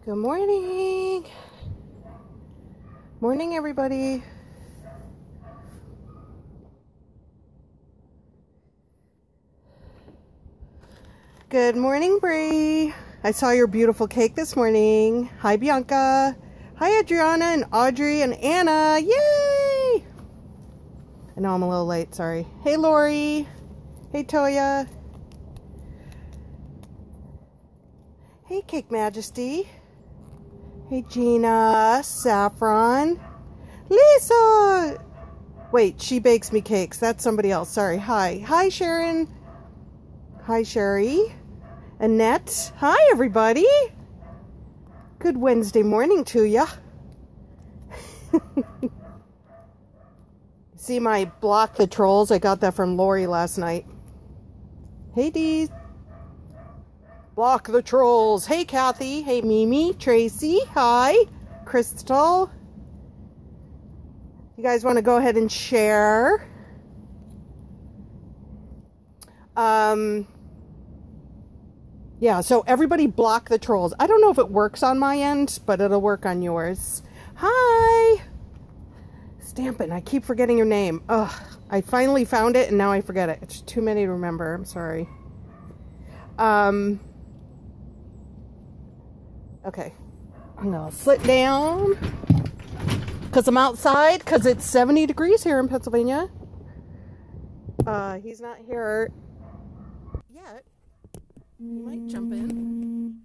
Good morning. Morning, everybody. Good morning, Bree. I saw your beautiful cake this morning. Hi, Bianca. Hi, Adriana and Audrey and Anna. Yay! I know I'm a little late, sorry. Hey, Lori. Hey, Toya. Hey, Cake Majesty. Hey, Gina. Saffron. Lisa. Wait, she bakes me cakes. That's somebody else. Sorry. Hi. Hi, Sharon. Hi, Sherry. Annette. Hi, everybody. Good Wednesday morning to ya. See my Block the Trolls? I got that from Lori last night. Hey, Dee. Block the Trolls. Hey, Kathy. Hey, Mimi. Tracy. Hi. Crystal. You guys want to go ahead and share? Yeah, so everybody block the trolls. I don't know if it works on my end, but it'll work on yours. Hi. Stampin'. I keep forgetting your name. Ugh. I finally found it and now I forget it. It's too many to remember. I'm sorry. Okay. I'm gonna sit down because I'm outside because it's 70 degrees here in Pennsylvania. He's not here yet. He might jump in.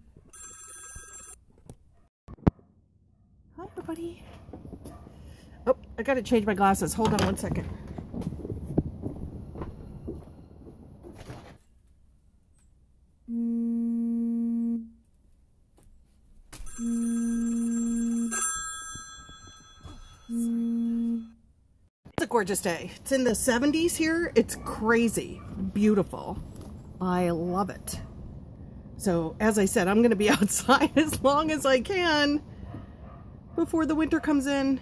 Hi, everybody. Oh, I gotta change my glasses. Hold on one second. It's a gorgeous day. It's in the 70s here. It's crazy. Beautiful. I love it. So, as I said, I'm going to be outside as long as I can before the winter comes in.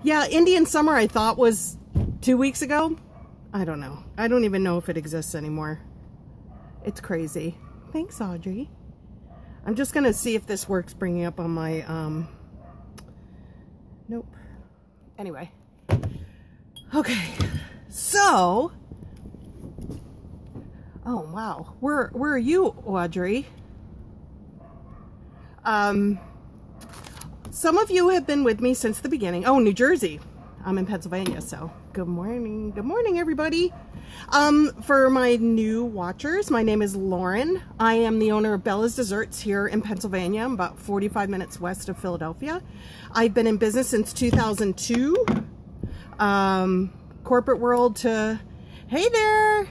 Yeah, Indian summer I thought was 2 weeks ago. I don't know. I don't even know if it exists anymore. It's crazy. Thanks, Audrey. I'm just going to see if this works bringing up on my, nope. Anyway. Okay. So, oh, wow. Where are you, Audrey? Some of you have been with me since the beginning. Oh, New Jersey. I'm in Pennsylvania, so good morning. Good morning, everybody. For my new watchers, my name is Lauren. I am the owner of Bella's Desserts here in Pennsylvania. I'm about 45 minutes west of Philadelphia. I've been in business since 2002. Corporate world to, hey there,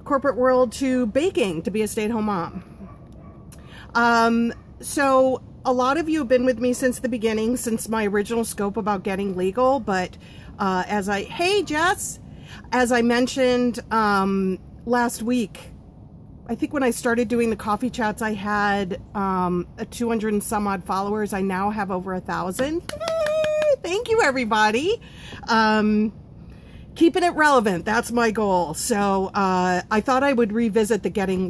corporate world to baking, to be a stay-at-home mom. So a lot of you have been with me since the beginning, since my original scope about getting legal, but hey Jess, as I mentioned last week, I think when I started doing the coffee chats, I had 200 and some odd followers. I now have over 1,000. Yay! Thank you, everybody. Keeping it relevant, that's my goal. So I thought I would revisit the getting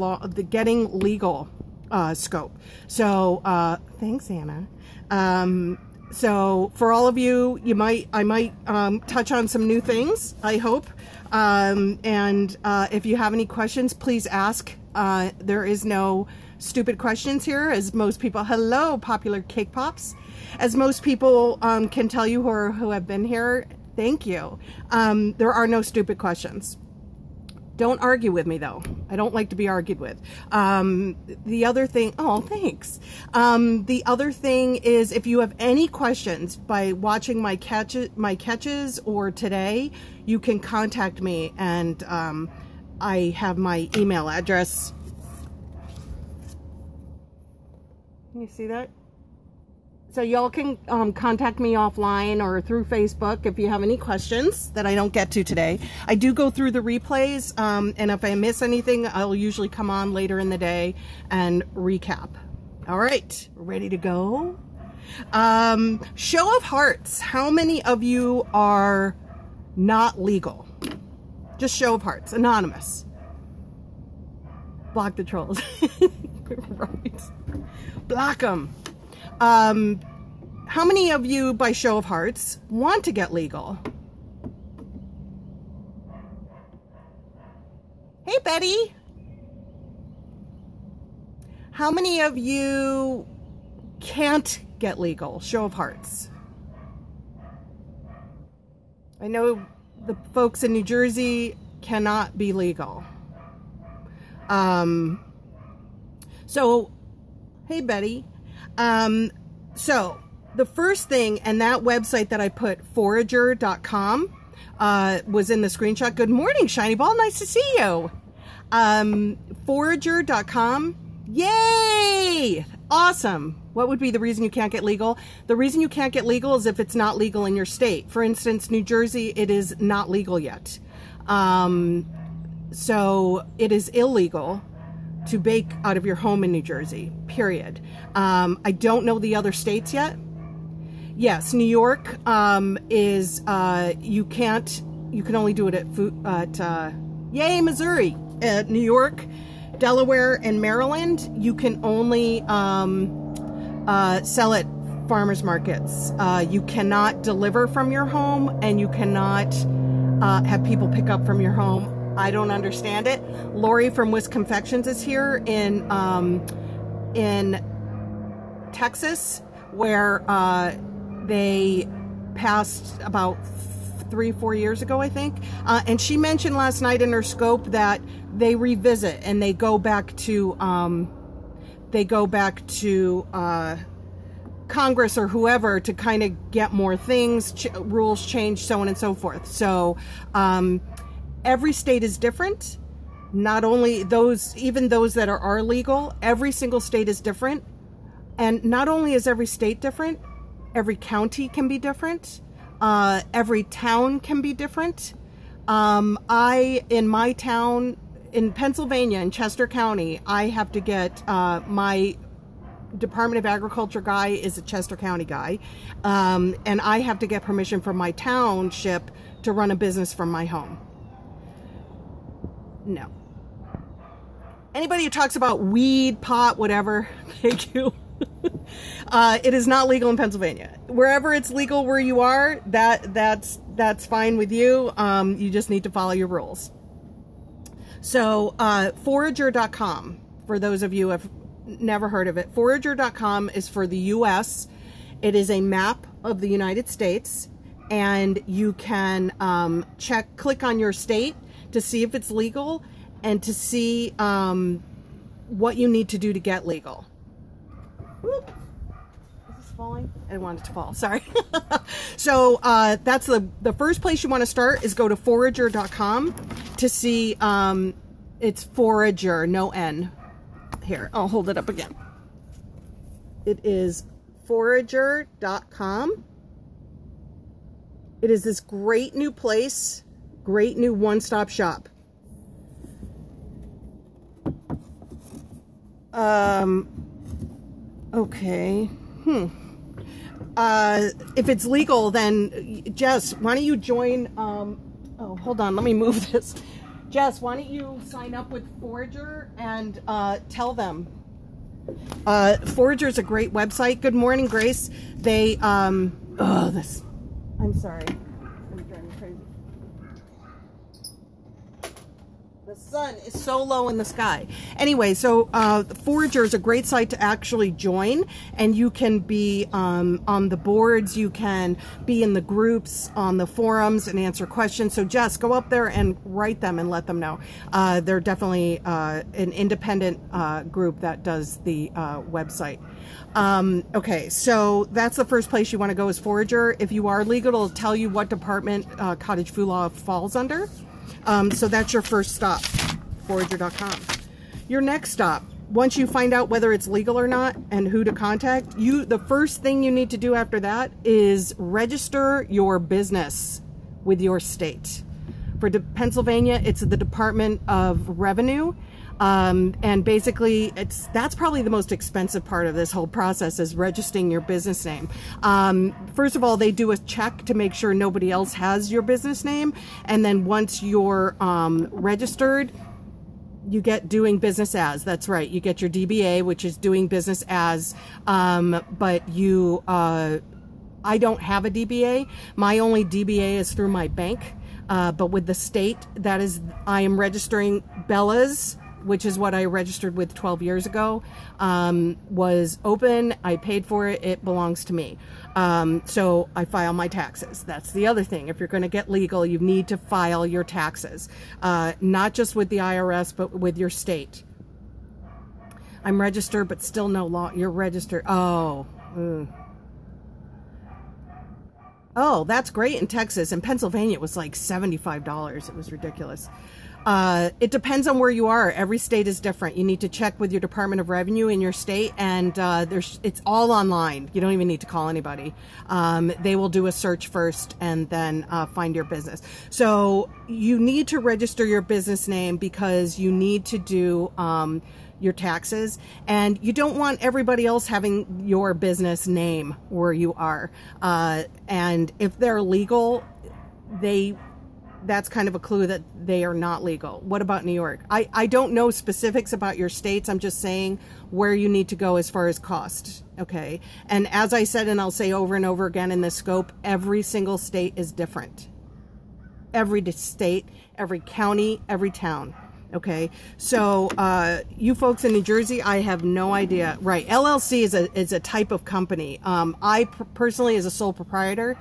legal scope. So thanks, Anna. So for all of you, I might touch on some new things, I hope. And if you have any questions, please ask. There is no stupid questions here, as most people, hello, Popular Cake Pops. As most people can tell you who have been here, thank you. There are no stupid questions. Don't argue with me, though. I don't like to be argued with. The other thing, oh, thanks. The other thing is, if you have any questions by watching my catches or today, you can contact me, and I have my email address. Can you see that? So y'all can contact me offline or through Facebook if you have any questions that I don't get to today. I do go through the replays, and if I miss anything, I'll usually come on later in the day and recap. All right, ready to go? Show of hearts. How many of you are not legal? Just show of hearts. Anonymous. Block the trolls. Right. Block them. How many of you, by show of hearts, want to get legal? Hey, Betty. How many of you can't get legal? Show of hearts. I know the folks in New Jersey cannot be legal. So, hey, Betty. So, the first thing, and that website that I put, forager.com, was in the screenshot. Good morning, Shiny Ball. Nice to see you. Forager.com. Yay! Awesome. What would be the reason you can't get legal? The reason you can't get legal is if it's not legal in your state. For instance, New Jersey, it is not legal yet. So it is illegal to bake out of your home in New Jersey, period. I don't know the other states yet. Yes, New York is, you can only do it at yay, Missouri. At New York, Delaware, and Maryland, you can only sell at farmers markets. You cannot deliver from your home, and you cannot have people pick up from your home. I don't understand it. Lori from Whisk Confections is here in Texas, where they passed about 3-4 years ago, I think. And she mentioned last night in her scope that they revisit and they go back to Congress or whoever to kind of get more things, rules changed, so on and so forth. So every state is different. Not only those, even those that are legal, every single state is different. And not only is every state different, every county can be different. Every town can be different. In my town, in Pennsylvania, in Chester County, I have to get, my Department of Agriculture guy is a Chester County guy. And I have to get permission from my township to run a business from my home. No. Anybody who talks about weed, pot, whatever, thank you. It is not legal in Pennsylvania. Wherever it's legal where you are, that's fine with you. You just need to follow your rules. So, forager.com, for those of you who have never heard of it, forager.com is for the U.S. It is a map of the United States, and you can click on your state to see if it's legal and to see what you need to do to get legal. Whoop. Is this falling? I didn't want it to fall. Sorry. So that's the first place you want to start is go to forager.com to see, it's Forager, no N. Here, I'll hold it up again. It is forager.com. It is this great new place, great new one-stop shop. Okay. If it's legal, then Jess, why don't you join, oh, hold on, let me move this. Jess, why don't you sign up with Forager and tell them. Forager is a great website. Good morning, Grace. They, I'm sorry. I'm driving crazy. The sun is so low in the sky. Anyway, so Forager is a great site to actually join, and you can be on the boards, you can be in the groups, on the forums, and answer questions. So Jess, go up there and write them and let them know. They're definitely an independent group that does the website. Okay, so that's the first place you want to go is Forager. If you are legal, it'll tell you what department cottage food law falls under. So that's your first stop, forager.com. Your next stop, once you find out whether it's legal or not and who to contact, the first thing you need to do after that is register your business with your state. For Pennsylvania, it's the Department of Revenue. And basically that's probably the most expensive part of this whole process is registering your business name. First of all, they do a check to make sure nobody else has your business name. And then once you're registered, You get doing business as. That's right. You get your DBA, which is doing business as. But you, I don't have a DBA. My only DBA is through my bank. But with the state, that is, I am registering Bella's, which is what I registered with 12 years ago, was open. I paid for it. It belongs to me. So I file my taxes. That's the other thing. If you're going to get legal, you need to file your taxes, not just with the IRS, but with your state. I'm registered, but still no law. You're registered. Oh. Oh, that's great in Texas. In Pennsylvania, it was like $75. It was ridiculous. It depends on where you are. Every state is different. You need to check with your Department of Revenue in your state, and it's all online. You don't even need to call anybody. They will do a search first and then find your business. So you need to register your business name because you need to do your taxes, and you don't want everybody else having your business name where you are. And if they're legal, that's kind of a clue that they are not legal. What about New York? I don't know specifics about your states. I'm just saying where you need to go as far as cost. Okay. And as I said, and I'll say over and over again in this scope, every single state is different. Every state, every county, every town. Okay. So, you folks in New Jersey, I have no idea. Right. LLC is a type of company. I personally, as a sole proprietor,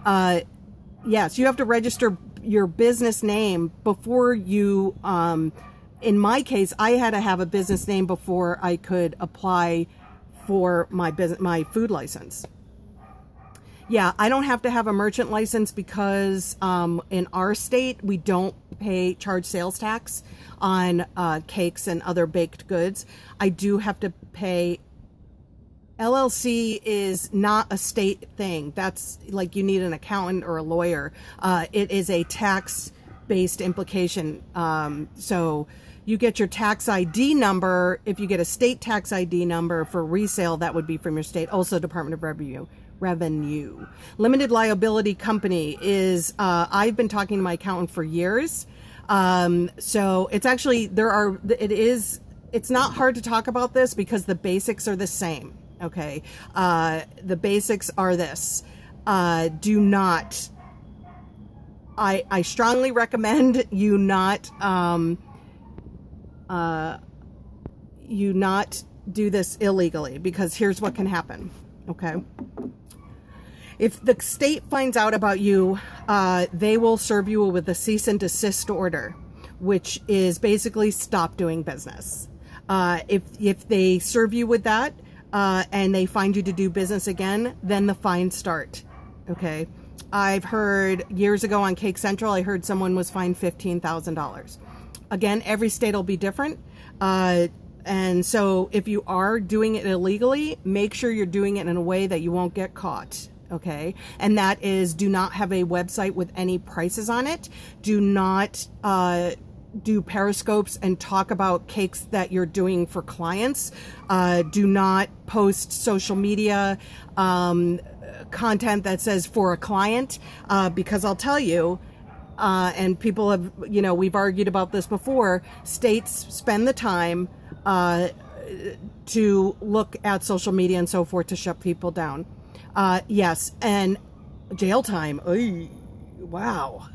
yes, you have to register your business name before you, in my case, I had to have a business name before I could apply for my food license. Yeah, I don't have to have a merchant license because in our state, we don't charge sales tax on cakes and other baked goods. I do have to pay. LLC is not a state thing. That's like you need an accountant or a lawyer. It is a tax-based implication. So you get your tax ID number. If you get a state tax ID number for resale, that would be from your state. Also, Department of Revenue. Limited liability company is, I've been talking to my accountant for years. So it's actually, it's not hard to talk about this because the basics are the same. Okay. The basics are this. Do not, I strongly recommend you not do this illegally, because here's what can happen. Okay. If the state finds out about you, they will serve you with a cease and desist order, which is basically stop doing business. If they serve you with that, and they find you to do business again, then the fines start. Okay. I've heard years ago on Cake Central, I heard someone was fined $15,000. Again, every state will be different. And so if you are doing it illegally, make sure you're doing it in a way that you won't get caught. Okay. And that is, do not have a website with any prices on it. Do not, do periscopes and talk about cakes that you're doing for clients. Do not post social media content that says for a client, because I'll tell you, and people have, we've argued about this before, states spend the time to look at social media and so forth to shut people down. Yes, and jail time. Oy, wow.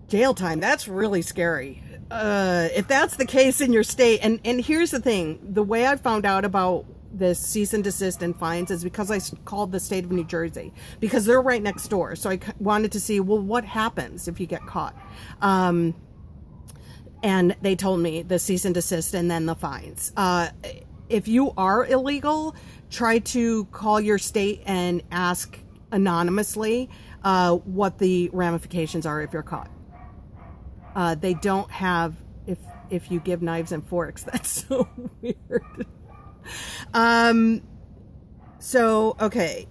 Jail time, that's really scary. If that's the case in your state, and here's the thing, the way I found out about this cease and desist and fines is because I called the state of New Jersey, because they're right next door. So I wanted to see, well, what happens if you get caught? And they told me the cease and desist and then the fines. If you are illegal, try to call your state and ask anonymously what the ramifications are if you're caught. They don't have, if you give knives and forks. That's so weird. So, okay.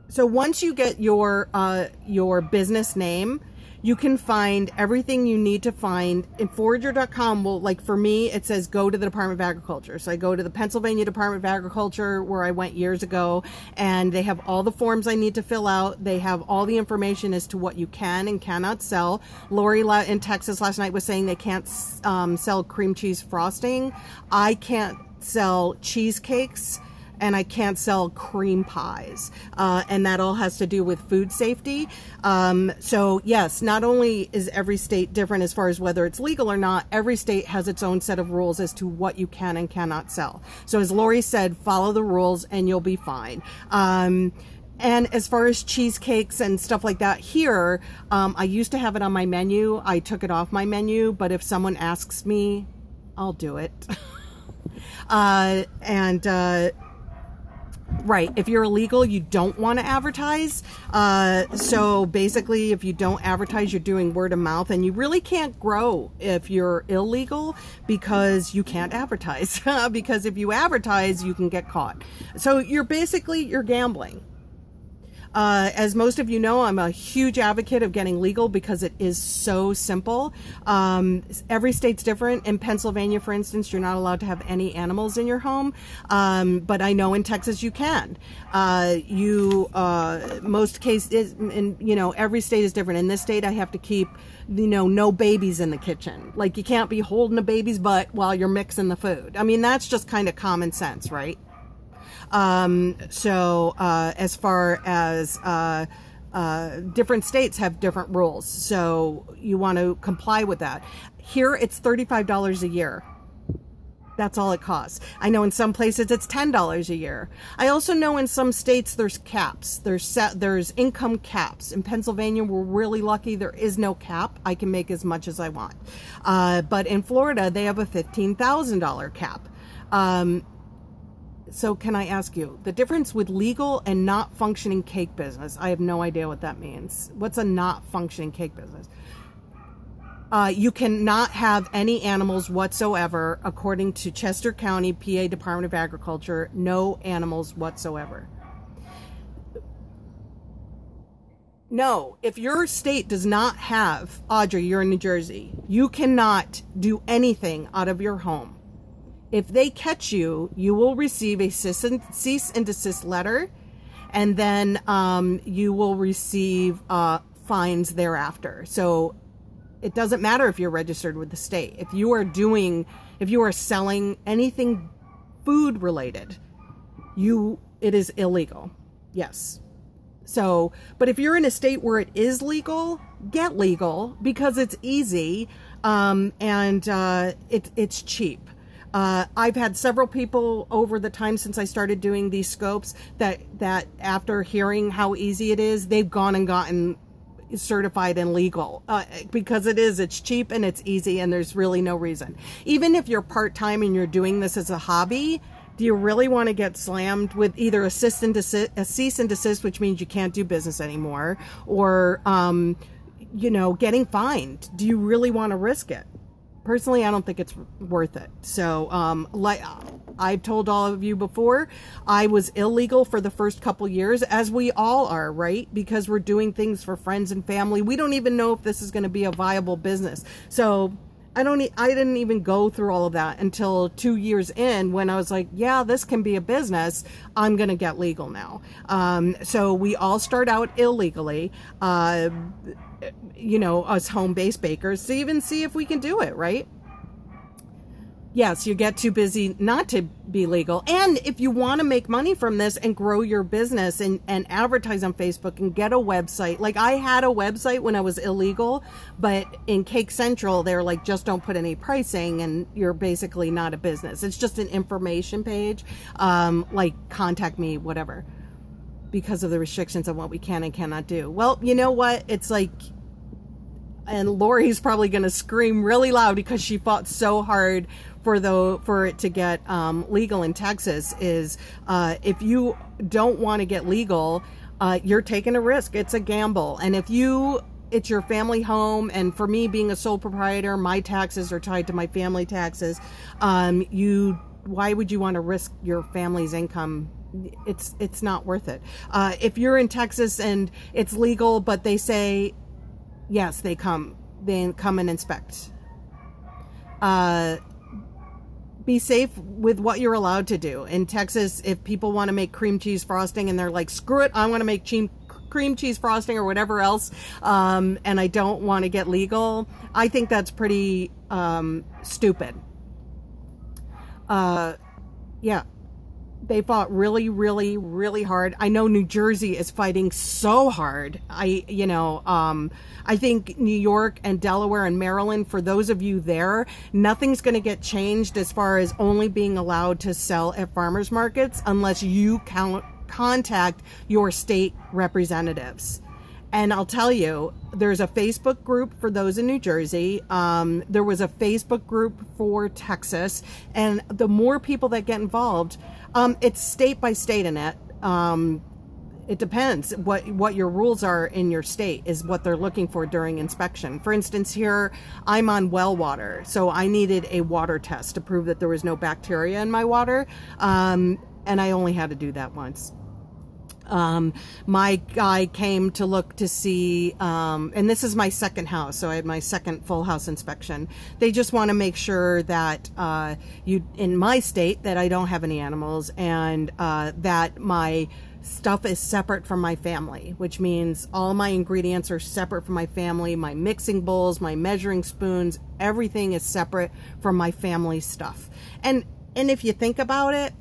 So once you get your business name, you can find everything you need to find. And Forager.com will, like for me, it says go to the Department of Agriculture. So I go to the Pennsylvania Department of Agriculture where I went years ago, and they have all the forms I need to fill out. They have all the information as to what you can and cannot sell. Lori in Texas last night was saying they can't sell cream cheese frosting. I can't sell cheesecakes, and I can't sell cream pies. And that all has to do with food safety. So yes, not only is every state different as far as whether it's legal or not, every state has its own set of rules as to what you can and cannot sell. So as Lori said, follow the rules and you'll be fine. And as far as cheesecakes and stuff like that here, I used to have it on my menu. I took it off my menu, but if someone asks me, I'll do it. Right. If you're illegal, you don't want to advertise. So basically, if you don't advertise, you're doing word of mouth, and you really can't grow if you're illegal because you can't advertise. Because if you advertise, you can get caught. So you're gambling. As most of you know, I'm a huge advocate of getting legal because it is so simple. Every state's different. In Pennsylvania, for instance, you're not allowed to have any animals in your home. But I know in Texas you can. Most cases, every state is different. In this state, I have to keep, no babies in the kitchen. Like, you can't be holding a baby's butt while you're mixing the food. I mean, that's just kind of common sense, right? As far as different states have different rules, so you want to comply with that. Here it's $35 a year. That's all it costs. I know in some places it's $10 a year. I also know in some states there's caps. There's income caps. In Pennsylvania, we're really lucky. There is no cap. I can make as much as I want. But in Florida, they have a $15,000 cap. So can I ask you, the difference with legal and not functioning cake business? I have no idea what that means. What's a not functioning cake business? You cannot have any animals whatsoever, according to Chester County, PA Department of Agriculture. No animals whatsoever. No, if your state does not have, Audrey, you're in New Jersey, you cannot do anything out of your home. If they catch you, you will receive a cease and desist letter, and then you will receive fines thereafter. So it doesn't matter if you're registered with the state. If you are selling anything food related, it is illegal. Yes. So, but if you're in a state where it is legal, get legal because it's easy and it's cheap. I've had several people over the time since I started doing these scopes that after hearing how easy it is, they've gone and gotten certified and legal because it's cheap and it's easy and there's really no reason. Even if you're part-time and you're doing this as a hobby, do you really want to get slammed with either a cease and desist, which means you can't do business anymore, or getting fined? Do you really want to risk it? Personally, I don't think it's worth it. So, like I've told all of you before, I was illegal for the first couple years, as we all are, right? Because we're doing things for friends and family. We don't even know if this is going to be a viable business. So I didn't even go through all of that until 2 years in, when I was like, yeah, this can be a business. I'm going to get legal now. So we all start out illegally. Us home-based bakers, to even see if we can do it, right? Yes, you get too busy not to be legal. And if you want to make money from this and grow your business and advertise on Facebook and get a website. Like, I had a website when I was illegal, but in Cake Central, they're like, just don't put any pricing and you're basically not a business. It's just an information page, like contact me, whatever, because of the restrictions of what we can and cannot do. Well, you know what? It's like, and Lori's probably going to scream really loud because she fought so hard for it to get legal in Texas, is if you don't want to get legal, you're taking a risk. It's a gamble. And if it's your family home, and for me, being a sole proprietor, my taxes are tied to my family taxes. Why would you want to risk your family's income? It's not worth it. If you're in Texas and it's legal, but they say, Yes, they come and inspect. Be safe with what you're allowed to do. In Texas, if people want to make cream cheese frosting and they're like, screw it, I want to make cream cheese frosting or whatever else, and I don't want to get legal, I think that's pretty stupid. Yeah. They fought really, really, really hard. I know New Jersey is fighting so hard. I think New York and Delaware and Maryland, for those of you there, nothing's going to get changed as far as only being allowed to sell at farmers markets unless you contact your state representatives. And I'll tell you, there's a Facebook group for those in New Jersey. There was a Facebook group for Texas. And the more people that get involved, it's state by state in it. It depends. What your rules are in your state is what they're looking for during inspection. For instance, here, I'm on well water. So I needed a water test to prove that there was no bacteria in my water. And I only had to do that once. My guy came to look to see, and this is my second house, so I had my second full house inspection. They just want to make sure that in my state, that I don't have any animals, and that my stuff is separate from my family, which means all my ingredients are separate from my family. My mixing bowls, my measuring spoons, everything is separate from my family stuff. And if you think about it,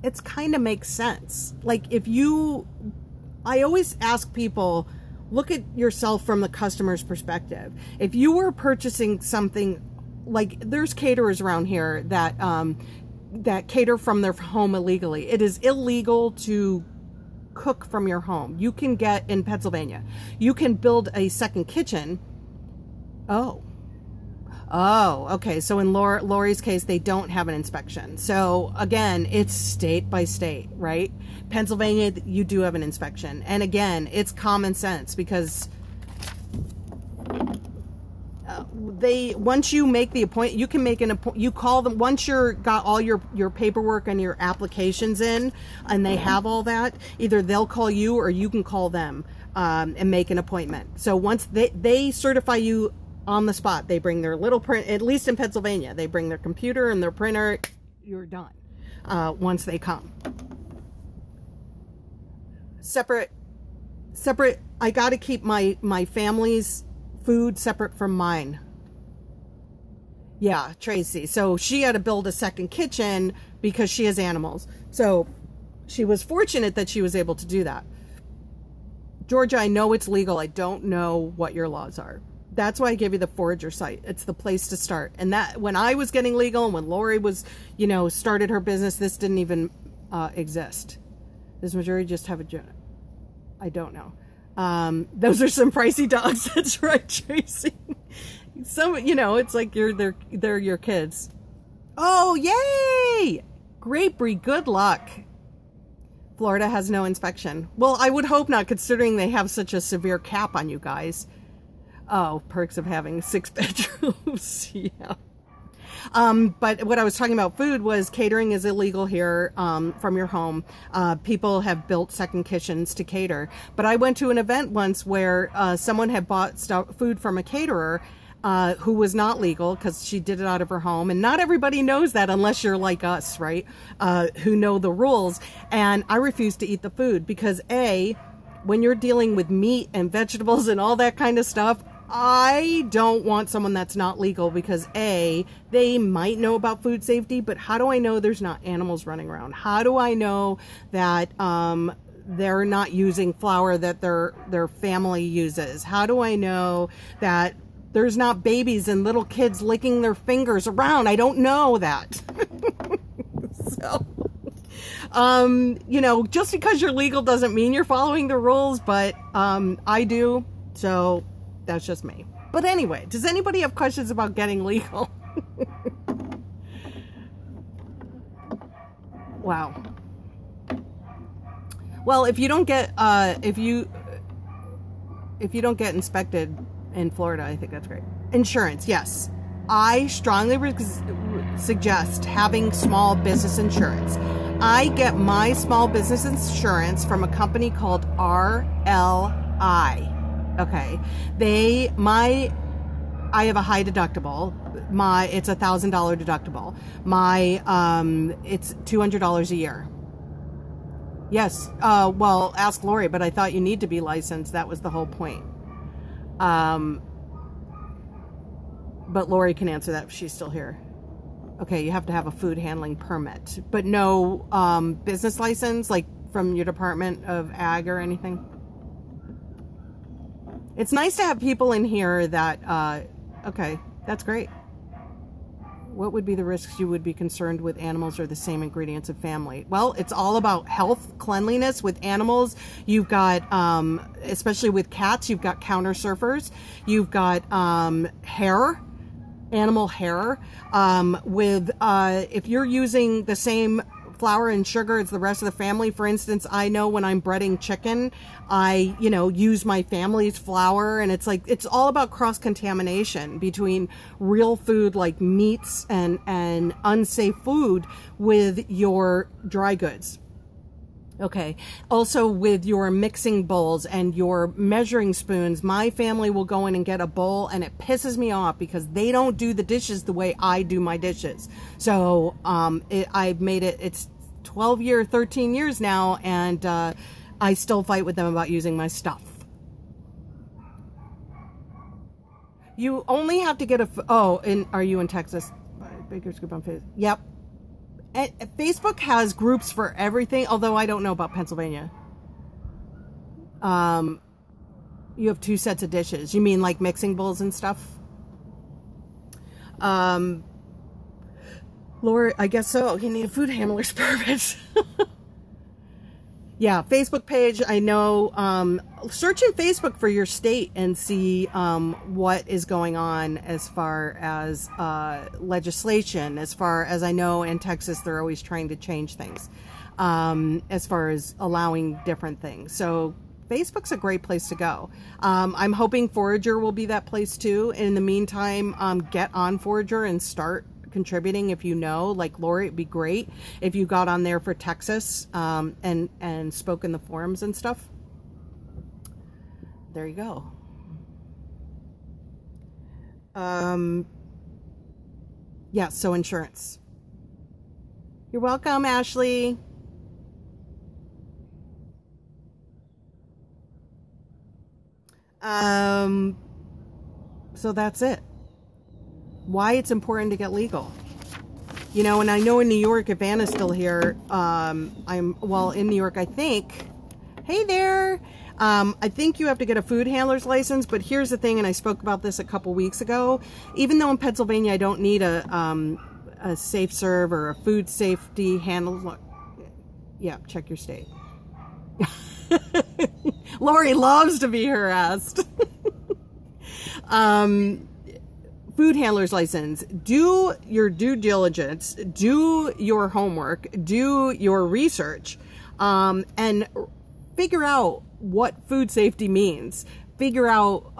it's kind of makes sense. Like I always ask people, look at yourself from the customer's perspective. If you were purchasing something, like there's caterers around here that cater from their home illegally. It is illegal to cook from your home. You can get, in Pennsylvania, you can build a second kitchen. Oh, okay. So in Lori's case, they don't have an inspection. So again, it's state by state, right? Pennsylvania, you do have an inspection. And again, it's common sense because once you make the appointment, you can make an appointment, you call them, once got all your paperwork and your applications in and they have all that, either they'll call you or you can call them and make an appointment. So once they certify you on the spot, they bring their little print, at least in Pennsylvania, they bring their computer and their printer, you're done once they come. Separate, I got to keep my family's food separate from mine. Yeah, Tracy. So she had to build a second kitchen because she has animals. So she was fortunate that she was able to do that. Georgia, I know it's legal. I don't know what your laws are. That's why I gave you the Forager site. It's the place to start. And that, when I was getting legal and when Lori was, started her business, this didn't even exist. Does Missouri just have a job? I don't know. Those are some pricey dogs. That's right, Tracy. It's like they're your kids. Oh, yay! Great breed. Good luck. Florida has no inspection. Well, I would hope not, considering they have such a severe cap on you guys. Oh, perks of having 6 bedrooms. Yeah. But what I was talking about food was catering is illegal here from your home. People have built second kitchens to cater. But I went to an event once where someone had bought food from a caterer who was not legal because she did it out of her home. And not everybody knows that unless you're like us, right? Who know the rules. And I refused to eat the food because when you're dealing with meat and vegetables and all that kind of stuff, I don't want someone that's not legal because they might know about food safety, but how do I know there's not animals running around? How do I know that they're not using flour that their family uses? How do I know that there's not babies and little kids licking their fingers around? I don't know that. So, just because you're legal doesn't mean you're following the rules, but I do. So that's just me. But anyway, does anybody have questions about getting legal? Wow. Well, if you don't get if you don't get inspected in Florida, I think that's great. Insurance, yes. I strongly suggest having small business insurance. I get my small business insurance from a company called RLI. Okay. I have a high deductible. It's $1,000 deductible. It's $200 a year. Yes. Well, ask Lori, but I thought you need to be licensed. That was the whole point. But Lori can answer that if she's still here. Okay, you have to have a food handling permit, but no business license, like from your Department of Ag or anything. It's nice to have people in here that, okay, that's great. What would be the risks you would be concerned with animals or the same ingredients of family? Well, it's all about health, cleanliness. With animals, you've got, especially with cats, you've got counter surfers. You've got hair, animal hair. If you're using the same flour and sugar as the rest of the family, for instance, I know when I'm breading chicken, I, use my family's flour, and it's all about cross-contamination between real food like meats and unsafe food with your dry goods. Okay. Also, with your mixing bowls and your measuring spoons, my family will go in and get a bowl, and it pisses me off because they don't do the dishes the way I do my dishes. So, I've made it's 13 years now, and I still fight with them about using my stuff. You only have to get are you in Texas? Baker's group on Facebook. Yep. Facebook has groups for everything, although I don't know about Pennsylvania. You have 2 sets of dishes. You mean like mixing bowls and stuff? Laura, I guess so. You need a food handler's permit. Yeah, Facebook page, I know. Search in Facebook for your state and see what is going on as far as legislation. As far as I know, in Texas, they're always trying to change things as far as allowing different things. So Facebook's a great place to go. I'm hoping Forager will be that place too. In the meantime, get on Forager and start contributing. If you know, like Lori, it'd be great if you got on there for Texas and spoke in the forums and stuff. There you go. Yeah, so insurance. You're welcome, Ashley. So that's it. Why it's important to get legal. And I know in New York, if Anna's still here, in New York, I think, hey there, I think you have to get a food handler's license, but here's the thing, and I spoke about this a couple weeks ago, even though in Pennsylvania I don't need a safe serve or a food safety handle. Yeah, check your state. Lori loves to be harassed. Food handler's license. Do your due diligence, do your homework, do your research, and figure out what food safety means. Figure out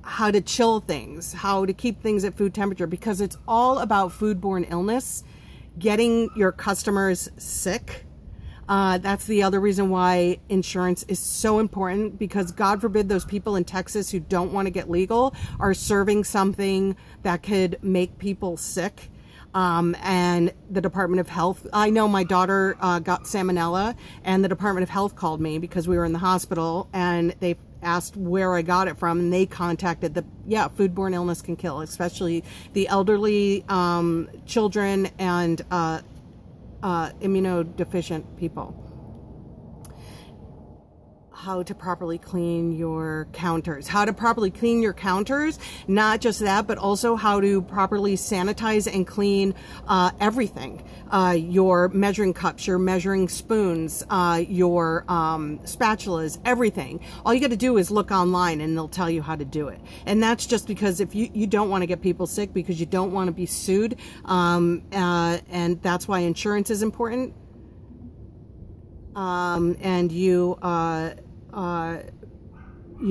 how to chill things, how to keep things at food temperature, because it's all about foodborne illness, getting your customers sick. That's the other reason why insurance is so important, because God forbid those people in Texas who don't want to get legal are serving something that could make people sick. And the Department of Health, I know my daughter got salmonella, and the Department of Health called me because we were in the hospital, and they asked where I got it from, and they contacted foodborne illness can kill, especially the elderly, children, and immunodeficient people. How to properly clean your counters. How to properly clean your counters. Not just that, but also how to properly sanitize and clean everything. Your measuring cups, your measuring spoons, your spatulas, everything. All you got to do is look online and they'll tell you how to do it. And that's just because if you don't want to get people sick, because you don't want to be sued. And that's why insurance is important. And you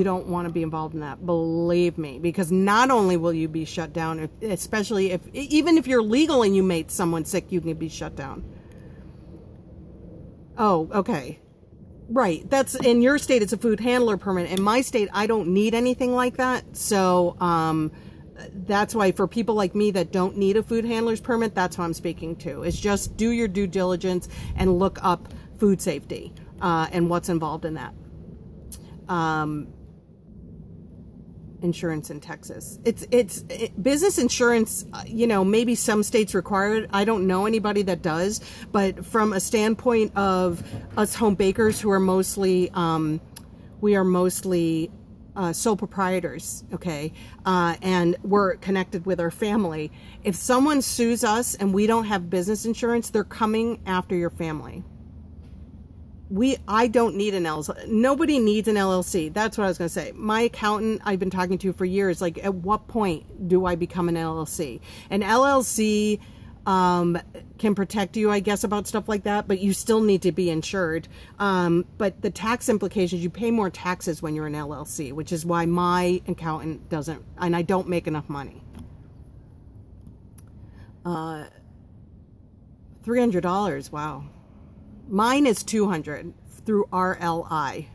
don't want to be involved in that, believe me, because not only will you be shut down, especially even if you're legal and you made someone sick, you can be shut down. Oh, okay. Right. That's in your state. It's a food handler permit. In my state, I don't need anything like that. So, that's why for people like me that don't need a food handler's permit, that's what I'm speaking to. It's just do your due diligence and look up food safety, and what's involved in that. Insurance in Texas. It's business insurance, maybe some states require it. I don't know anybody that does, but from a standpoint of us home bakers who are mostly, we are mostly sole proprietors, okay, and we're connected with our family. If someone sues us and we don't have business insurance, they're coming after your family. I don't need an LLC. Nobody needs an LLC. That's what I was going to say. My accountant I've been talking to for years, like, at what point do I become an LLC? An LLC can protect you, I guess, about stuff like that, but you still need to be insured. But the tax implications, you pay more taxes when you're an LLC, which is why my accountant doesn't, and I don't make enough money. $300, wow. Mine is $200 through RLI.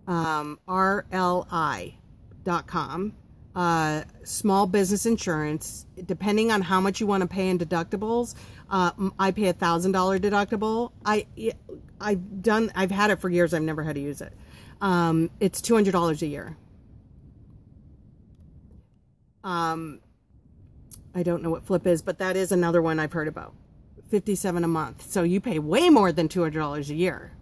RLI.com. Small business insurance. Depending on how much you want to pay in deductibles, I pay $1,000 deductible. I've had it for years. I've never had to use it. It's $200 a year. I don't know what Flip is, but that is another one I've heard about. $57 a month. So you pay way more than $200 a year.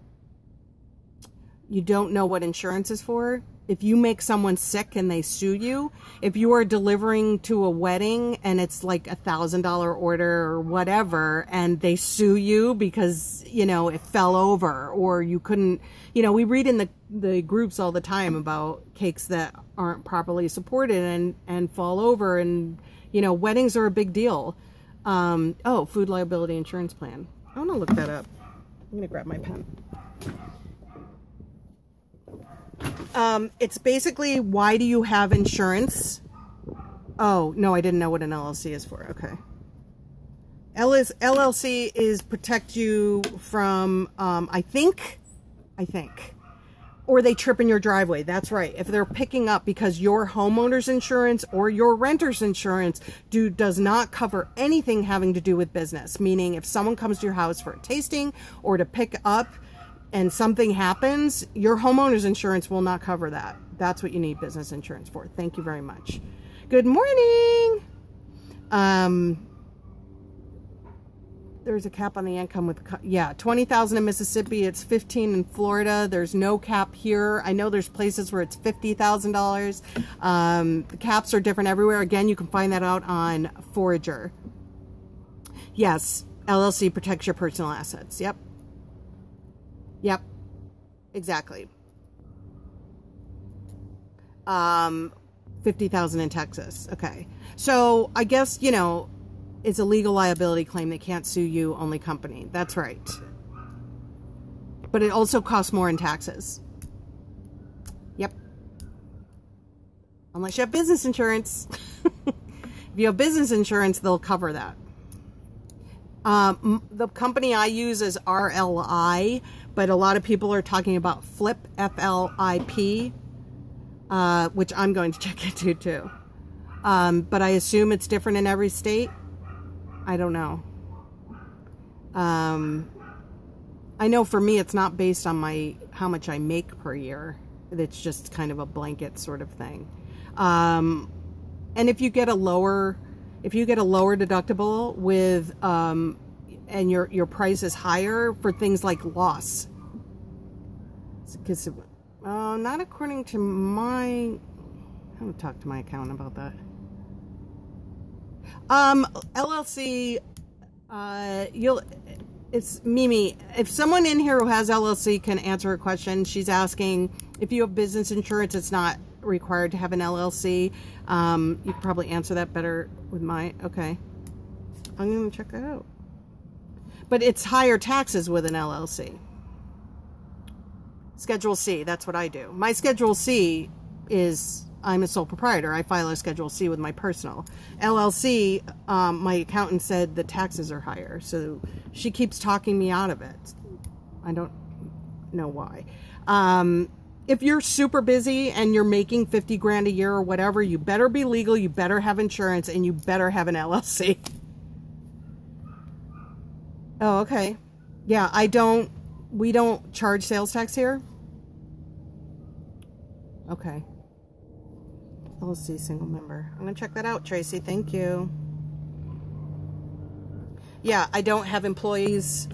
You don't know what insurance is for. If you make someone sick and they sue you, if you are delivering to a wedding and it's like $1,000 order or whatever, and they sue you because, it fell over, or you couldn't, we read in the groups all the time about cakes that aren't properly supported and fall over, and, weddings are a big deal. Food liability insurance plan. I want to look that up. I'm going to grab my pen. It's basically, why do you have insurance? Oh, no, I didn't know what an LLC is for. Okay. LLC is protect you from, I think, or they trip in your driveway. That's right. If they're picking up because your homeowner's insurance or your renter's insurance does not cover anything having to do with business, meaning if someone comes to your house for a tasting or to pick up and something happens, your homeowner's insurance will not cover that. That's what you need business insurance for. Thank you very much. Good morning. There's a cap on the income with, $20,000 in Mississippi. It's $15,000 in Florida. There's no cap here. I know there's places where it's $50,000. The caps are different everywhere. Again, you can find that out on Forager. Yes, LLC protects your personal assets. Yep. Exactly. 50,000 in Texas. Okay. So I guess, it's a legal liability claim. They can't sue you, only company. That's right. But it also costs more in taxes. Yep. Unless you have business insurance. If you have business insurance, they'll cover that. The company I use is RLI, but a lot of people are talking about Flip, F-L-I-P, which I'm going to check into too. But I assume it's different in every state. I don't know. I know for me, it's not based on how much I make per year. It's just kind of a blanket sort of thing. And if you get a lower deductible with, and your price is higher for things like loss, because not according to I'm gonna talk to my accountant about that. LLC, it's Mimi. If someone in here who has LLC can answer a question, she's asking if you have business insurance, it's not required to have an LLC. You could probably answer that better with okay. I'm going to check that out. But it's higher taxes with an LLC. Schedule C, that's what I do. My Schedule C is, I'm a sole proprietor. I file a Schedule C with my personal. LLC, my accountant said the taxes are higher, so she keeps talking me out of it. I don't know why. If you're super busy and you're making 50 grand a year or whatever, you better be legal, you better have insurance, and you better have an LLC. Oh, okay. Yeah, we don't charge sales tax here. Okay. LLC single member. I'm going to check that out, Tracy. Thank you. Yeah, I don't have employees.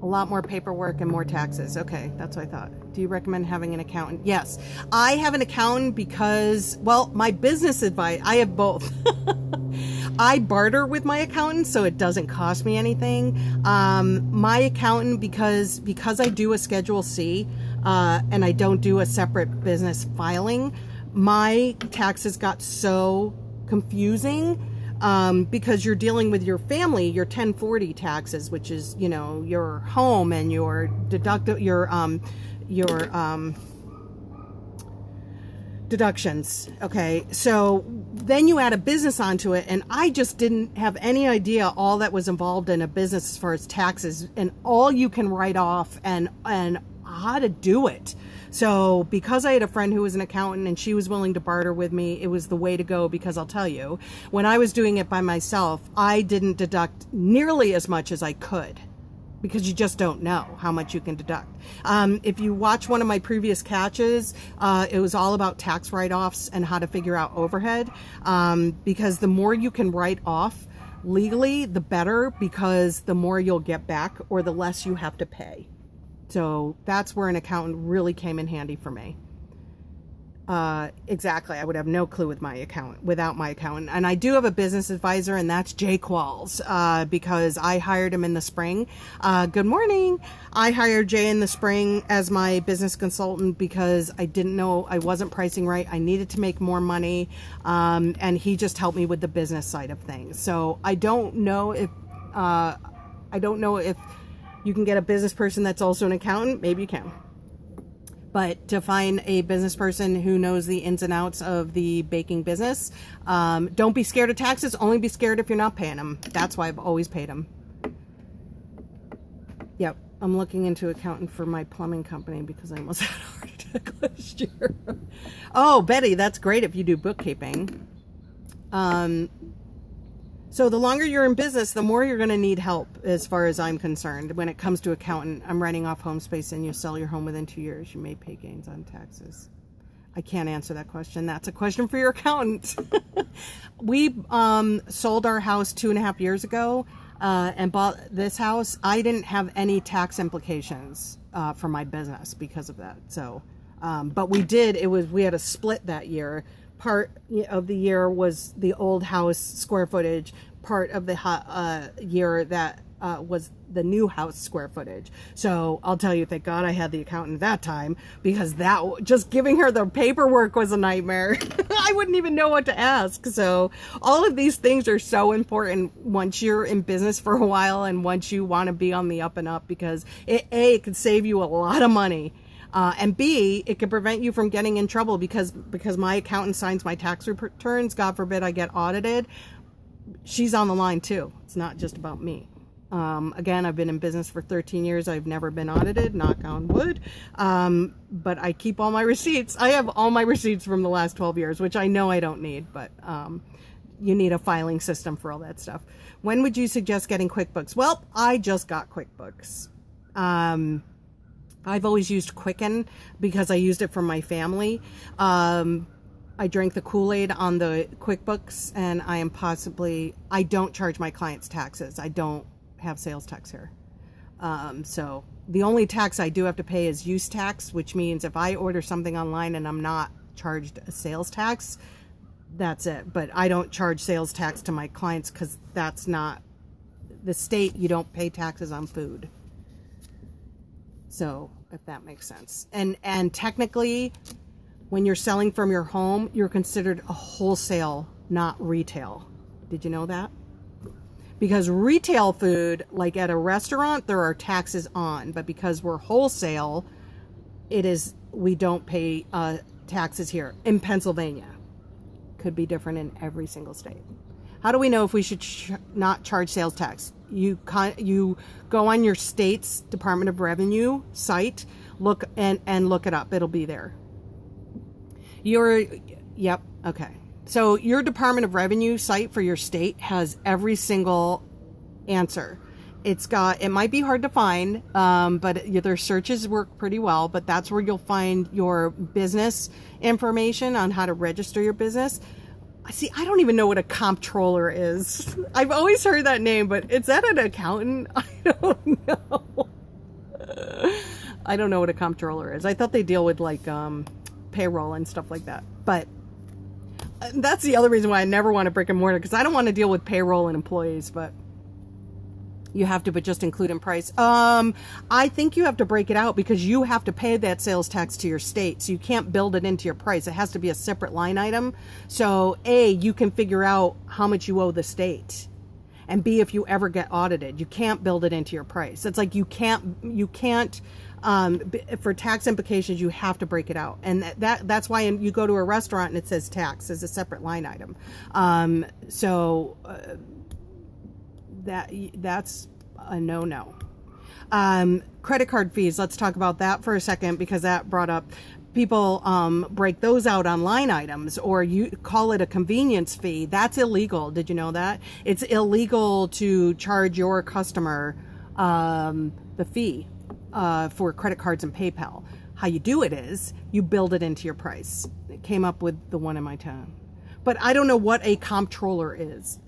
A lot more paperwork and more taxes. Okay, that's what I thought. Do you recommend having an accountant? Yes. I have an accountant because, well, my business advice, I have both. I barter with my accountant, so it doesn't cost me anything. My accountant, because I do a Schedule C, and I don't do a separate business filing, my taxes got so confusing. Because you're dealing with your family, your 1040 taxes, which is, you know, your home and your deductions. Okay. So then you add a business onto it. And I just didn't have any idea all that was involved in a business as far as taxes and all you can write off and how to do it. So because I had a friend who was an accountant and she was willing to barter with me, it was the way to go, because I'll tell you, when I was doing it by myself, I didn't deduct nearly as much as I could, because you just don't know how much you can deduct. If you watch one of my previous catches, it was all about tax write-offs and how to figure out overhead, because the more you can write off legally, the better, because the more you'll get back or the less you have to pay. So that's where an accountant really came in handy for me. Exactly. I would have no clue without my accountant. And I do have a business advisor, and that's Jay Qualls, because I hired him in the spring. Good morning. I hired Jay in the spring as my business consultant because I didn't know, I wasn't pricing right. I needed to make more money. And he just helped me with the business side of things. So I don't know if you can get a business person that's also an accountant. Maybe you can. But to find a business person who knows the ins and outs of the baking business, don't be scared of taxes. Only be scared if you're not paying them. That's why I've always paid them. Yep. I'm looking into accountant for my plumbing company because I almost had a heart attack last year. Oh, Betty, that's great if you do bookkeeping. So the longer you're in business, the more you're going to need help, as far as I'm concerned. When it comes to accountant, I'm writing off home space and you sell your home within 2 years, you may pay gains on taxes. I can't answer that question. That's a question for your accountant. We sold our house 2.5 years ago and bought this house. I didn't have any tax implications for my business because of that. So, but we had a split that year. Part of the year was the old house square footage. Part of the year that was the new house square footage. So I'll tell you, thank God I had the accountant that time, because just giving her the paperwork was a nightmare. I wouldn't even know what to ask. So all of these things are so important once you're in business for a while and once you want to be on the up and up, because it could save you a lot of money. And B, it could prevent you from getting in trouble because my accountant signs my tax returns. God forbid I get audited. She's on the line too. It's not just about me. Again, I've been in business for 13 years. I've never been audited, knock on wood. But I keep all my receipts. I have all my receipts from the last 12 years, which I know I don't need, but you need a filing system for all that stuff. When would you suggest getting QuickBooks? Well, I just got QuickBooks. I've always used Quicken because I used it for my family. I drank the Kool-Aid on the QuickBooks, and I don't charge my clients taxes. I don't have sales tax here. So the only tax I do have to pay is use tax, which means if I order something online and I'm not charged a sales tax, that's it. But I don't charge sales tax to my clients because that's not the state. You don't pay taxes on food. So if that makes sense. And technically, when you're selling from your home, you're considered a wholesale, not retail. Did you know that? Because retail food, like at a restaurant, there are taxes on, but because we're wholesale, we don't pay taxes here. In Pennsylvania, could be different in every single state. How do we know if we should not charge sales tax? You go on your state's Department of Revenue site, look and look it up. It'll be there. Yep. Okay. So your Department of Revenue site for your state has every single answer. It might be hard to find, but their searches work pretty well, but that's where you'll find your business information on how to register your business. See, I don't even know what a comptroller is. I've always heard that name, but is that an accountant? I don't know. I don't know what a comptroller is. I thought they deal with like payroll and stuff like that, but that's the other reason why I never want a brick and mortar, because I don't want to deal with payroll and employees, but you have to, but just include in price. I think you have to break it out because you have to pay that sales tax to your state. So you can't build it into your price. It has to be a separate line item. So A, you can figure out how much you owe the state. And B, if you ever get audited, you can't build it into your price. It's like you can't, for tax implications, you have to break it out. And that's why you go to a restaurant and it says tax as a separate line item. That's a no-no. Credit card fees. Let's talk about that for a second, because that brought up people break those out on line items, or you call it a convenience fee. That's illegal. Did you know that? It's illegal to charge your customer the fee for credit cards and PayPal. How you do it is you build it into your price. It came up with the one in my town, but I don't know what a comptroller is.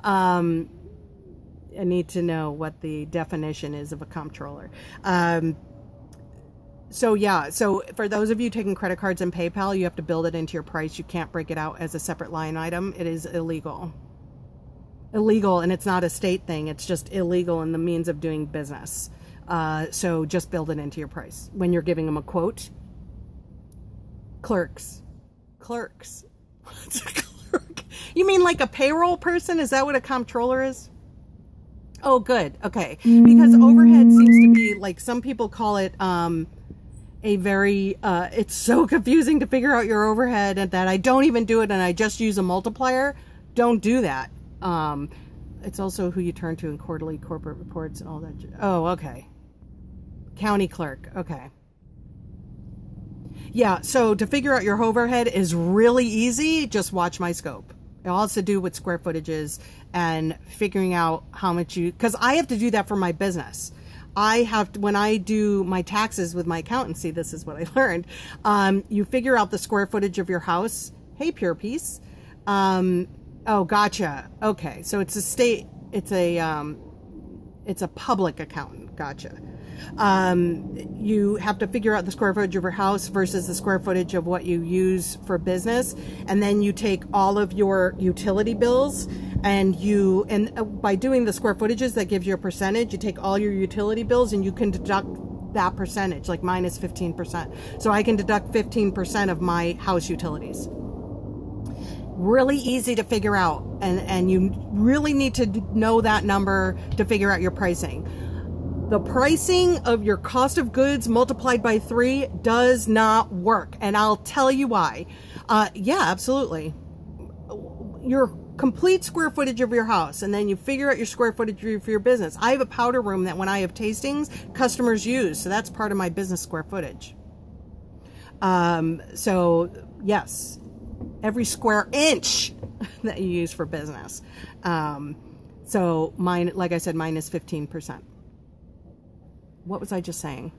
I need to know what the definition is of a comptroller. So for those of you taking credit cards and PayPal, you have to build it into your price. You can't break it out as a separate line item. It is illegal. Illegal, and it's not a state thing. It's just illegal in the means of doing business. So just build it into your price. When you're giving them a quote, clerks. What's a clerk? You mean like a payroll person? Is that what a comptroller is? Oh, good. Okay. Because overhead seems to be, like, some people call it a very, it's so confusing to figure out your overhead, and that I don't even do it and I just use a multiplier. Don't do that. It's also who you turn to in quarterly corporate reports and all that. Oh, okay. County clerk. Okay. Yeah, so to figure out your overhead is really easy. Just watch my scope. It all has to do with square footages and figuring out how much because I have to do that for my business. When I do my taxes with my accountancy, this is what I learned. You figure out the square footage of your house. Hey, Pure Peace. Oh, gotcha. Okay. So it's it's a public accountant. Gotcha. You have to figure out the square footage of your house versus the square footage of what you use for business. And then you take all of your utility bills and by doing the square footages, that gives you a percentage. You take all your utility bills and you can deduct that percentage, like minus 15%. So I can deduct 15% of my house utilities. Really easy to figure out. And you really need to know that number to figure out your pricing. The pricing of your cost of goods multiplied by 3 does not work. And I'll tell you why. Yeah, absolutely. Your complete square footage of your house, and then you figure out your square footage for your business. I have a powder room that when I have tastings, customers use. So that's part of my business square footage. So yes, every square inch that you use for business. So mine, like I said, mine is 15%. What was I just saying?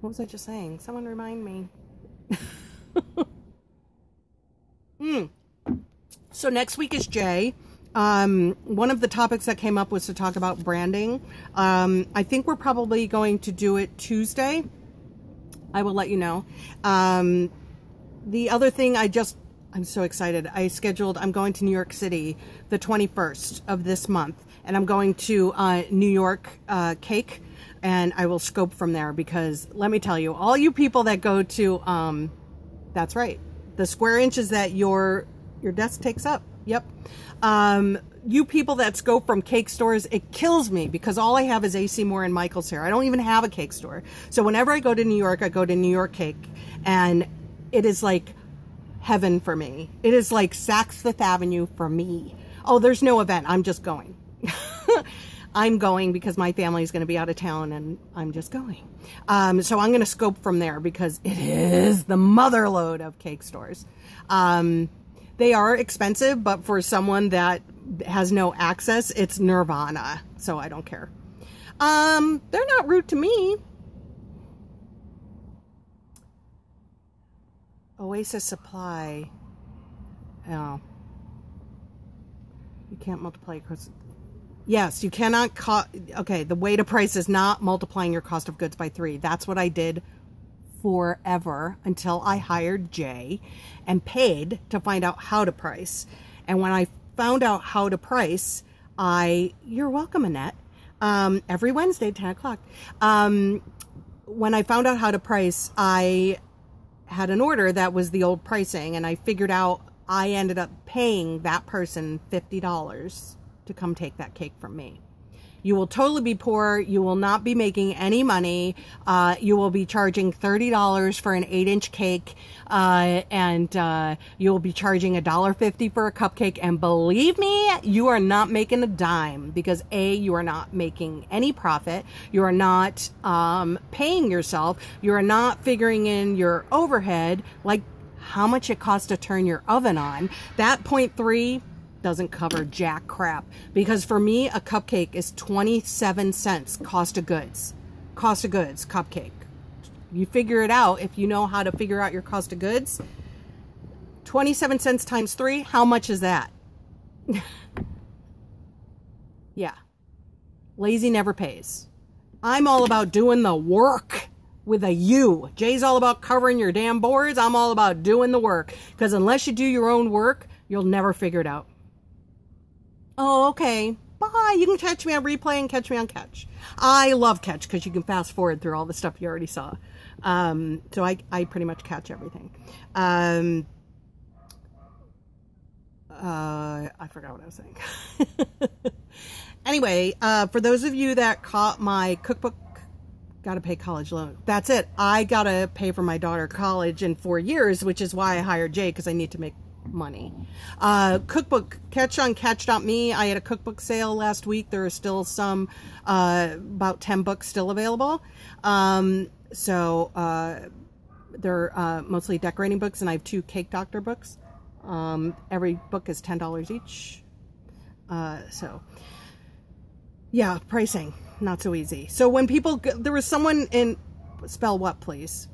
What was I just saying? Someone remind me. So next week is Jay. One of the topics that came up was to talk about branding. I think we're probably going to do it Tuesday. I will let you know. The other thing I'm so excited. I'm going to New York City the 21st of this month. And I'm going to New York Cake, and I will scope from there, because let me tell you, all you people that go to, that's right, the square inches that your desk takes up. Yep. You people that scope from cake stores, it kills me, because all I have is AC Moore and Michael's here. I don't even have a cake store. So whenever I go to New York, I go to New York Cake, and it is like heaven for me. It is like Saks Fifth Avenue for me. Oh, there's no event. I'm just going. I'm going because my family is going to be out of town and I'm just going. So I'm going to scope from there because it is the motherlode of cake stores. They are expensive, but for someone that has no access, it's nirvana. So I don't care. They're not rude to me. Oasis Supply. Oh. You can't multiply across. Yes, you cannot. Okay, the way to price is not multiplying your cost of goods by 3. That's what I did forever until I hired Jay and paid to find out how to price. And when I found out how to price, you're welcome, Annette. Every Wednesday, 10 o'clock. When I found out how to price, I had an order that was the old pricing, and I figured out I ended up paying that person $50 to come take that cake from me. You will totally be poor. You will not be making any money. You will be charging $30 for an 8-inch cake, and you will be charging $1.50 for a cupcake. And believe me, you are not making a dime because A, you are not making any profit. You are not paying yourself. You are not figuring in your overhead, like how much it costs to turn your oven on. That 0.3 doesn't cover jack crap, because for me a cupcake is 27 cents cost of goods cupcake. You figure it out if you know how to figure out your cost of goods. 27 cents times 3, how much is that? Yeah, lazy never pays. I'm all about doing the work with a U. Jay's all about covering your damn boards. I'm all about doing the work, because unless you do your own work, you'll never figure it out. Oh, okay. Bye. You can catch me on replay and catch me on Catch. I love Catch because you can fast forward through all the stuff you already saw. So I pretty much catch everything. I forgot what I was saying. Anyway, for those of you that caught my cookbook, gotta pay college loan. That's it. I gotta pay for my daughter college in 4 years, which is why I hired Jay, because I need to make money. Cookbook, Catch on Catch.me. I had a cookbook sale last week. There are still some, about 10 books still available. So they're mostly decorating books, and I have 2 Cake Doctor books. Every book is $10 each. So yeah, pricing, not so easy. So when people, there was someone in, spell what, please?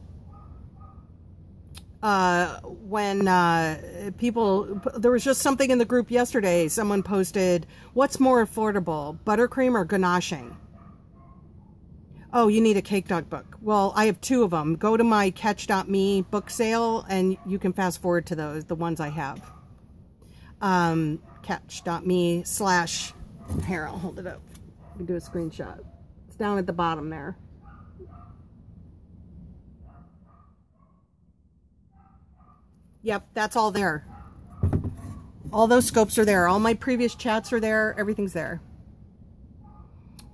When people, there was just something in the group yesterday. Someone posted, what's more affordable, buttercream or ganaching? Oh, you need a Cake Dog book. Well, I have 2 of them. Go to my Catch.me book sale and you can fast forward to those, the ones I have. Catch.me / here, I'll hold it up. You can do a screenshot. It's down at the bottom there. Yep, that's all there. All those scopes are there. All my previous chats are there. Everything's there.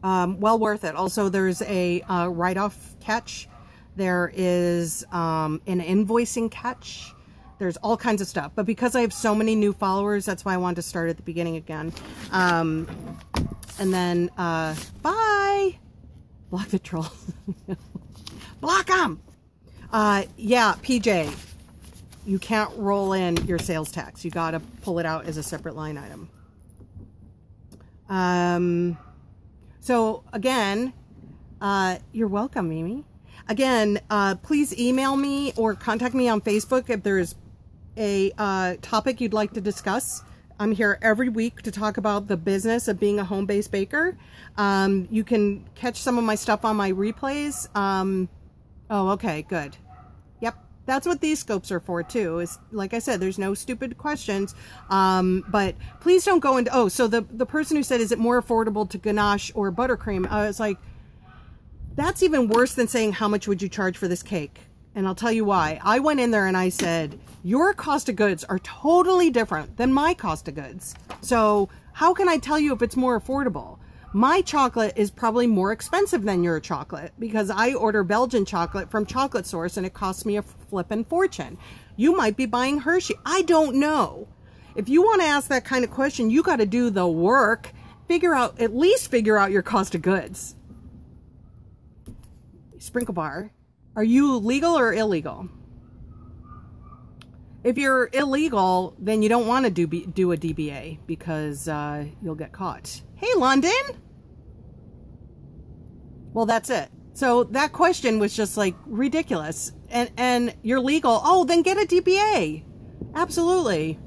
Well worth it. Also, there's a write-off Catch. There is an invoicing Catch. There's all kinds of stuff. But because I have so many new followers, that's why I wanted to start at the beginning again. And then, bye! Block the trolls. Block them! Yeah, PJ. You can't roll in your sales tax. You got to pull it out as a separate line item. So again, you're welcome, Mimi. Again, please email me or contact me on Facebook if there's a topic you'd like to discuss. I'm here every week to talk about the business of being a home-based baker. You can catch some of my stuff on my replays. Oh, okay, good. Yep. That's what these scopes are for too, is like I said, there's no stupid questions. But please don't go into, oh, so the person who said, is it more affordable to ganache or buttercream? I was like, that's even worse than saying, how much would you charge for this cake? And I'll tell you why. I went in there and I said, your cost of goods are totally different than my cost of goods. So how can I tell you if it's more affordable? My chocolate is probably more expensive than your chocolate because I order Belgian chocolate from Chocolate Source and it costs me a flippin' fortune. You might be buying Hershey. I don't know. If you want to ask that kind of question, you got to do the work. At least figure out your cost of goods. Sprinkle Bar, are you legal or illegal? If you're illegal, then you don't want to do a DBA because you'll get caught. Hey, London. Well, that's it. So that question was just like ridiculous. And you're legal. Oh, then get a DBA. Absolutely.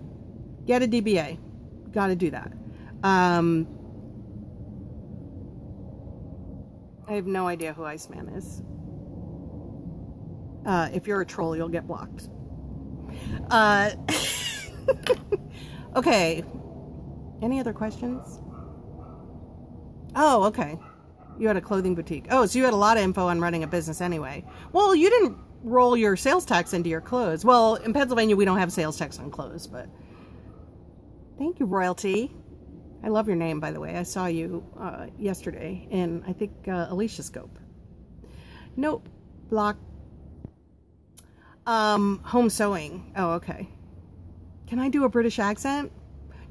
Get a DBA. Got to do that. I have no idea who Iceman is. If you're a troll, you'll get blocked. Okay. Any other questions? Oh, okay. You had a clothing boutique. Oh, so you had a lot of info on running a business anyway. Well, you didn't roll your sales tax into your clothes. Well, in Pennsylvania, we don't have sales tax on clothes, but thank you, Royalty. I love your name, by the way. I saw you yesterday in, I think, Alicia Scope. Nope. Block. Home sewing. Oh, okay. Can I do a British accent?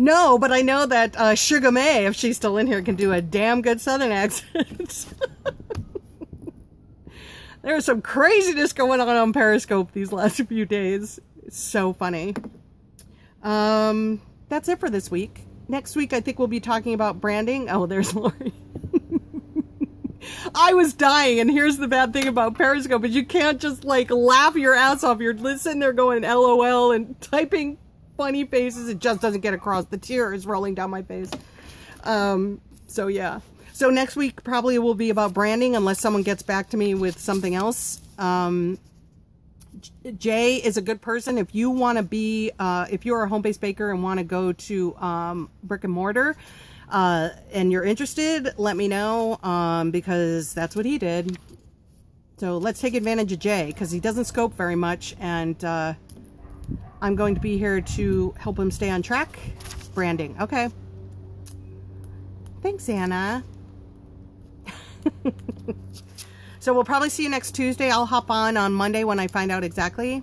No, but I know that Sugar May, if she's still in here, can do a damn good Southern accent. There's some craziness going on Periscope these last few days. It's so funny. That's it for this week. Next week, I think we'll be talking about branding. Oh, there's Lori. I was dying, and here's the bad thing about Periscope is you can't just like laugh your ass off. You're sitting there going LOL and typing funny faces. It just doesn't get across. The tear is rolling down my face. So yeah. So next week probably will be about branding unless someone gets back to me with something else. Jay is a good person. If you want to be, if you're a home-based baker and want to go to brick and mortar, and you're interested, let me know, because that's what he did. So let's take advantage of Jay, because he doesn't scope very much, and I'm going to be here to help him stay on track. Branding. Okay. Thanks, Anna. So we'll probably see you next Tuesday. I'll hop on Monday when I find out exactly.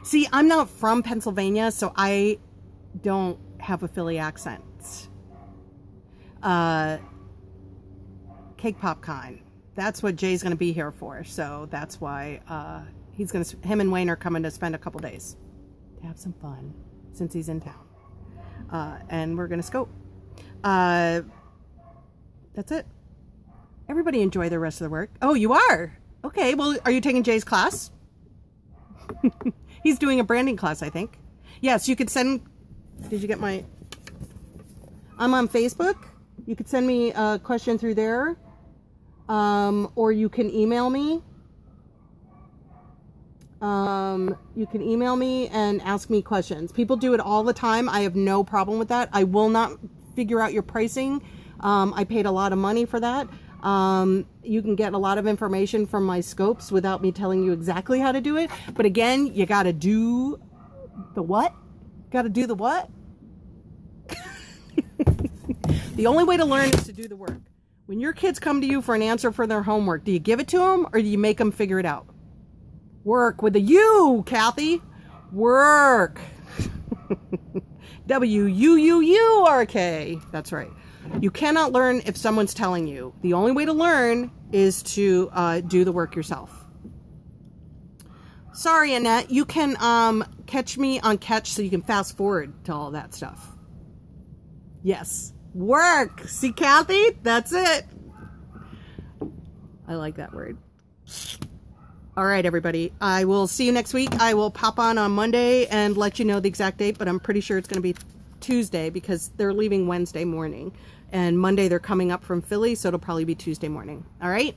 See, I'm not from Pennsylvania, so I don't have a Philly accent. Cake Popcorn. That's what Jay's going to be here for. So that's why him and Wayne are coming to spend a couple days to have some fun since he's in town. And we're going to scope. That's it. Everybody enjoy the rest of the work. Oh, you are? Okay, well, are you taking Jay's class? He's doing a branding class, I think. Yes, you could send... Did you get my... I'm on Facebook. You could send me a question through there. Or you can email me. You can email me and ask me questions. People do it all the time. I have no problem with that. I will not figure out your pricing. I paid a lot of money for that. You can get a lot of information from my scopes without me telling you exactly how to do it. But again, you got to do the what? Got to do the what? The only way to learn is to do the work. When your kids come to you for an answer for their homework, do you give it to them or do you make them figure it out? Work with a U, Kathy. Work. W-U-U-U-R-K. That's right. You cannot learn if someone's telling you. The only way to learn is to do the work yourself. Sorry, Annette. You can catch me on Catch so you can fast forward to all that stuff. Yes. Work. See, Kathy? That's it. I like that word. All right, everybody. I will see you next week. I will pop on Monday and let you know the exact date, but I'm pretty sure it's going to be Tuesday because they're leaving Wednesday morning. And Monday they're coming up from Philly, so it'll probably be Tuesday morning. All right?